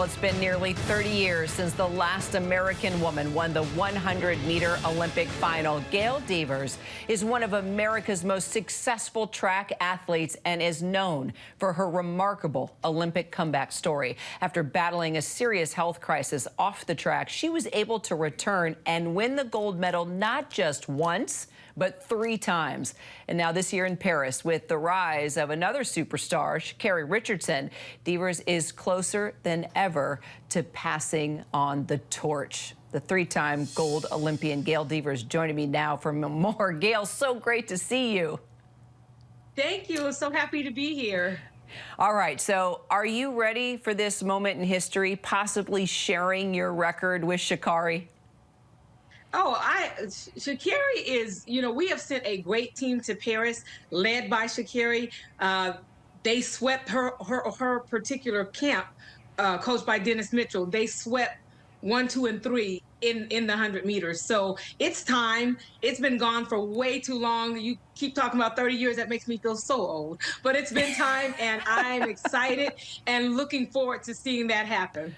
it's been nearly 30 years since the last American woman won the 100-meter Olympic final. Gail Devers is one of America's most successful track athletes and is known for her remarkable Olympic comeback story. After battling a serious health crisis off the track, she was able to return and win the gold medal not just once, but 3 times. And now this year in Paris, with the rise of another superstar, Sha'Carri Richardson, Devers is closer than ever to passing on the torch. The 3-time gold Olympian Gail Devers joining me now for more. Gail, so great to see you. Thank you. So happy to be here. All right, so are you ready for this moment in history, possibly sharing your record with Sha'Carri? Oh, Sha'Carri is, we have sent a great team to Paris led by Sha'Carri. They swept her particular camp, coached by Dennis Mitchell. They swept 1, 2, and 3 in the 100 meters. So it's time. It's been gone for way too long. You keep talking about 30 years. That makes me feel so old. But it's been time, and I'm excited and looking forward to seeing that happen.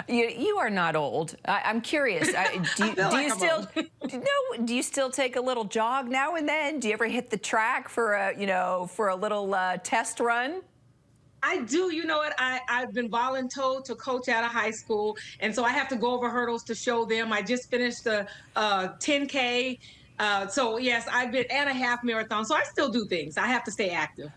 You are not old. I'm curious. Do you still take a little jog now and then? Do you ever hit the track for a little test run? I do. You know what? I've been voluntold to coach out of high school, and so I have to go over hurdles to show them. I just finished the 10K. So yes, I've been at a half marathon. So I still do things. I have to stay active.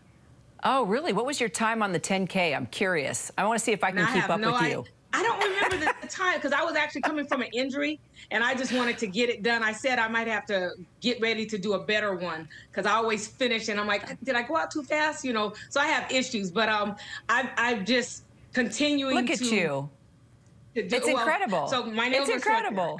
Oh, really? What was your time on the 10K? I'm curious. I want to see if I can keep up with you. I don't remember the time because I was actually coming from an injury and I just wanted to get it done. I said I might have to get ready to do a better one because I always finish and I'm like, did I go out too fast? So I have issues, but I'm just continuing to. Look at you. It's incredible. So my nails it's incredible.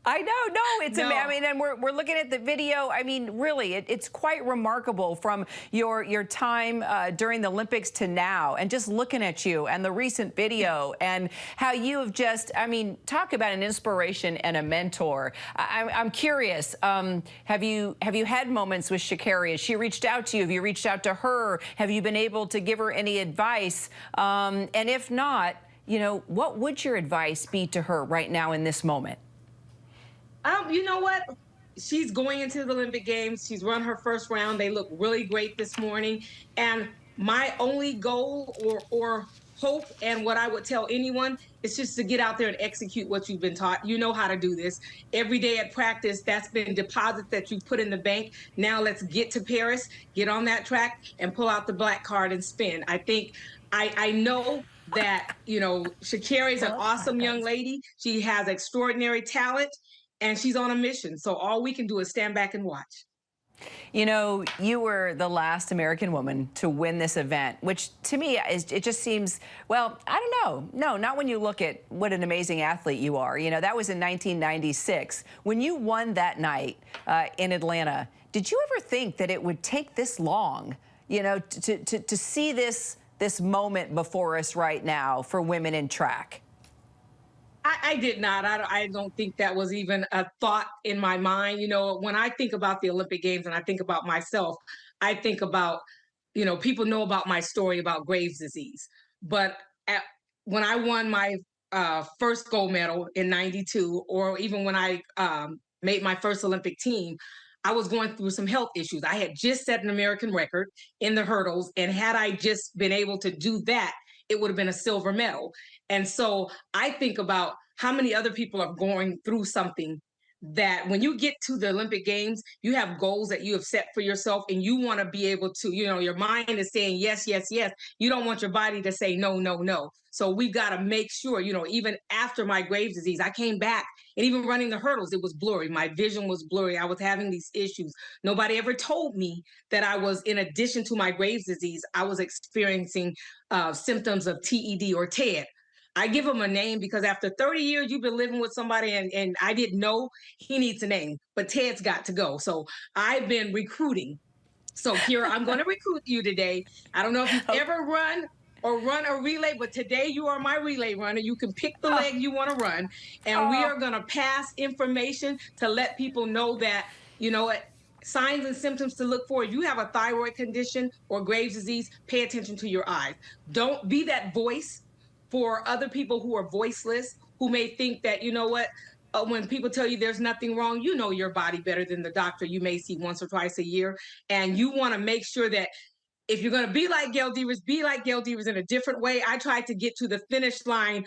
I know. No, it's no. I mean, and we're looking at the video. I mean, really, it's quite remarkable from your time during the Olympics to now, and just looking at you and the recent video and how you have just, I mean, talk about an inspiration and a mentor. I'm curious. Have you had moments with Sha'Carri? Has she reached out to you? Have you reached out to her? Have you been able to give her any advice? And if not, what would your advice be to her right now in this moment? You know what? She's going into the Olympic Games. She's run her first round. They look really great this morning. And my only goal or hope, and what I would tell anyone, is just to get out there and execute what you've been taught. You know how to do this. Every day at practice, that's been deposits that you put in the bank. Now let's get to Paris, get on that track, and pull out the black card and spin. I think I know that, Sha'Carri is an awesome young lady. She has extraordinary talent, and she's on a mission. So all we can do is stand back and watch. You were the last American woman to win this event, which to me, it just seems, well, I don't know. No, not when you look at what an amazing athlete you are. That was in 1996. When you won that night in Atlanta, did you ever think that it would take this long, to see this moment before us right now for women in track? I did not. I don't think that was even a thought in my mind. When I think about the Olympic Games and I think about myself, I think about, people know about my story about Graves' disease. But when I won my first gold medal in '92, or even when I made my first Olympic team, I was going through some health issues. I had just set an American record in the hurdles, and had I just been able to do that, it would have been a silver medal. And so I think about how many other people are going through something that when you get to the Olympic Games, you have goals that you have set for yourself, and you want to be able to, your mind is saying yes, yes, yes. You don't want your body to say no, no, no. So we got to make sure, even after my Graves' disease, I came back, and even running the hurdles, it was blurry. My vision was blurry. I was having these issues. Nobody ever told me that I was, in addition to my Graves' disease, I was experiencing symptoms of TED or TED. I give him a name because after 30 years, you've been living with somebody, and I didn't know he needs a name, but Ted's got to go. So I've been recruiting. So Kira, I'm going to recruit you today. I don't know if you've ever run a relay, but today you are my relay runner. You can pick the leg you want to run, and we are going to pass information to let people know that, signs and symptoms to look for. If you have a thyroid condition or Graves' disease, pay attention to your eyes. Don't be that voice for other people who are voiceless, who may think that, you know what, when people tell you there's nothing wrong, you know your body better than the doctor you may see once or twice a year. And you want to make sure that if you're going to be like Gail Devers, be like Gail Devers in a different way. I tried to get to the finish line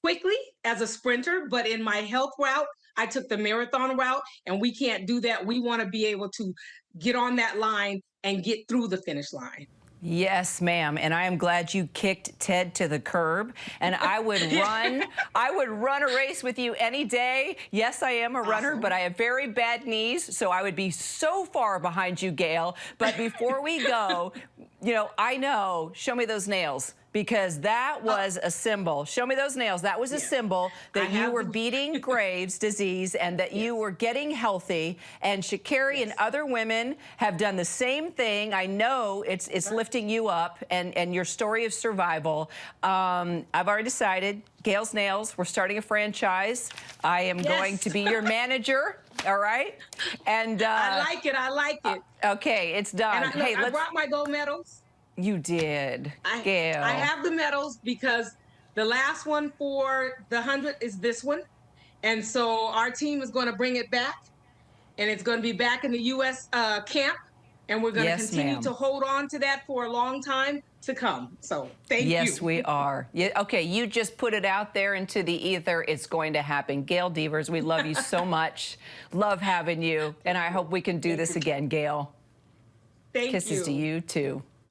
quickly as a sprinter, but in my health route, I took the marathon route, and we can't do that. We want to be able to get on that line and get through the finish line. Yes, ma'am. And I am glad you kicked Ted to the curb. And I would run a race with you any day. Yes, I am a runner, but I have very bad knees, so I would be so far behind you, Gail. But before we go, you know, I know, show me those nails, because that was a symbol. Show me those nails. That was a symbol that you were beating Graves' disease and that you were getting healthy. And Sha'Carri and other women have done the same thing. I know it's lifting you up and your story of survival. I've already decided, Gail's Nails, we're starting a franchise. I am going to be your manager. All right? And I like it. I like it. Okay, it's done. And I brought my gold medals. You did, Gail. I have the medals because the last one for the 100 is this one. And so our team is going to bring it back, and it's going to be back in the U.S. Camp. And we're going to continue to hold on to that for a long time to come. So thank you. Yes, we are. Okay, you just put it out there into the ether. It's going to happen. Gail Devers, we love you so much. Love having you. And I hope we can do this again, Gail. Thank you. Kisses to you, too.